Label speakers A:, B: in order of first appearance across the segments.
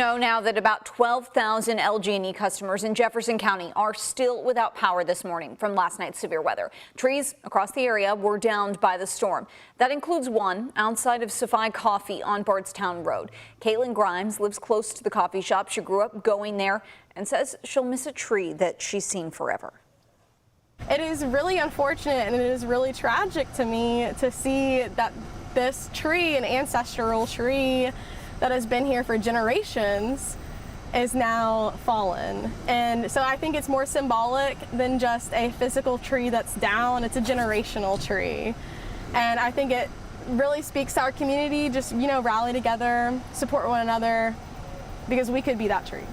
A: Know now that about 12,000 LG&E customers in Jefferson County are still without power this morning from last night's severe weather. Trees across the area were downed by the storm. That includes one outside of Sophie Coffee on Bardstown Road. Caitlin Grimes lives close to the coffee shop. She grew up going there and says she'll miss a tree that she's seen forever.
B: It is really unfortunate and it is really tragic to me to see that this tree, an ancestral tree that has been here for generations, is now fallen. And so I think it's more symbolic than just a physical tree that's down. It's a generational tree. And I think it really speaks to our community, just, rally together, support one another, because we could be that tree.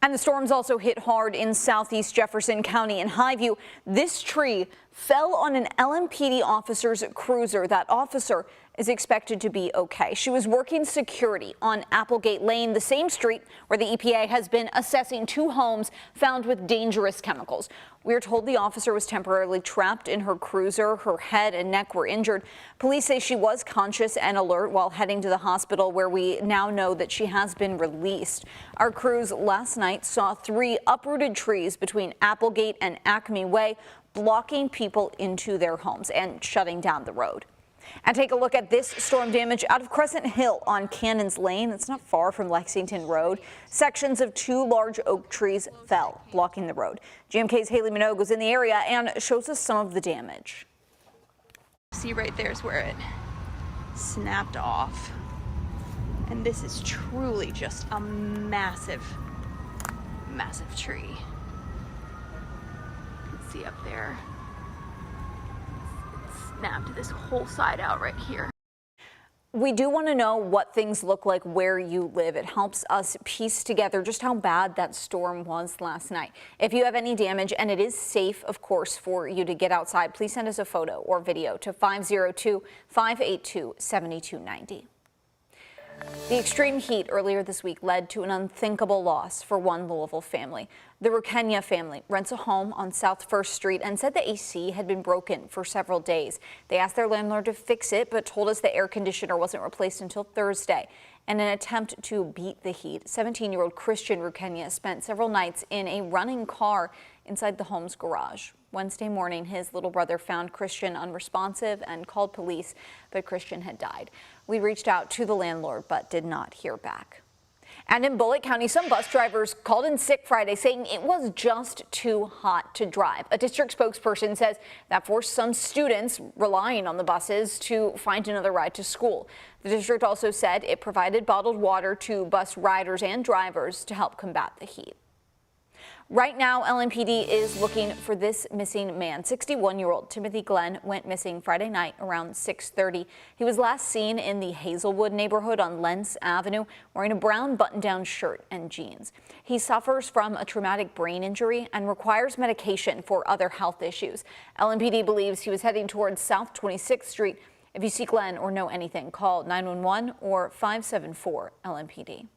A: And the storms also hit hard in southeast Jefferson County and Highview. This tree fell on an LMPD officer's cruiser. That officer is expected to be okay. She was working security on Applegate Lane, the same street where the EPA has been assessing 2 homes found with dangerous chemicals. We are told the officer was temporarily trapped in her cruiser. Her head and neck were injured. Police say she was conscious and alert while heading to the hospital, where we now know that she has been released. Our crews last night saw 3 uprooted trees between Applegate and Acme Way, blocking people into their homes and shutting down the road. And take a look at this storm damage out of Crescent Hill on Cannons Lane. It's not far from Lexington Road. Sections of 2 large oak trees fell, blocking the road. GMK's Haley Minogue was in the area and shows us some of the damage.
C: See, right there is where it snapped off. And this is truly just a massive, massive tree. You can see up there. Snapped this whole side out right here.
A: We do want to know what things look like where you live. It helps us piece together just how bad that storm was last night. If you have any damage, and it is safe, of course, for you to get outside, please send us a photo or video to 502-582-7290. The extreme heat earlier this week led to an unthinkable loss for one Louisville family. The Rukenya family rents a home on South 1st Street and said the AC had been broken for several days. They asked their landlord to fix it, but told us the air conditioner wasn't replaced until Thursday. In an attempt to beat the heat, 17-year-old Christian Rukenya spent several nights in a running car inside the home's garage. Wednesday morning, his little brother found Christian unresponsive and called police, but Christian had died. We reached out to the landlord, but did not hear back. And in Bullitt County, some bus drivers called in sick Friday, saying it was just too hot to drive. A district spokesperson says that forced some students relying on the buses to find another ride to school. The district also said it provided bottled water to bus riders and drivers to help combat the heat. Right now, LMPD is looking for this missing man. 61-year-old Timothy Glenn went missing Friday night around 6:30. He was last seen in the Hazelwood neighborhood on Lentz Avenue wearing a brown button-down shirt and jeans. He suffers from a traumatic brain injury and requires medication for other health issues. LMPD believes he was heading towards South 26th Street. If you see Glenn or know anything, call 911 or 574 LMPD.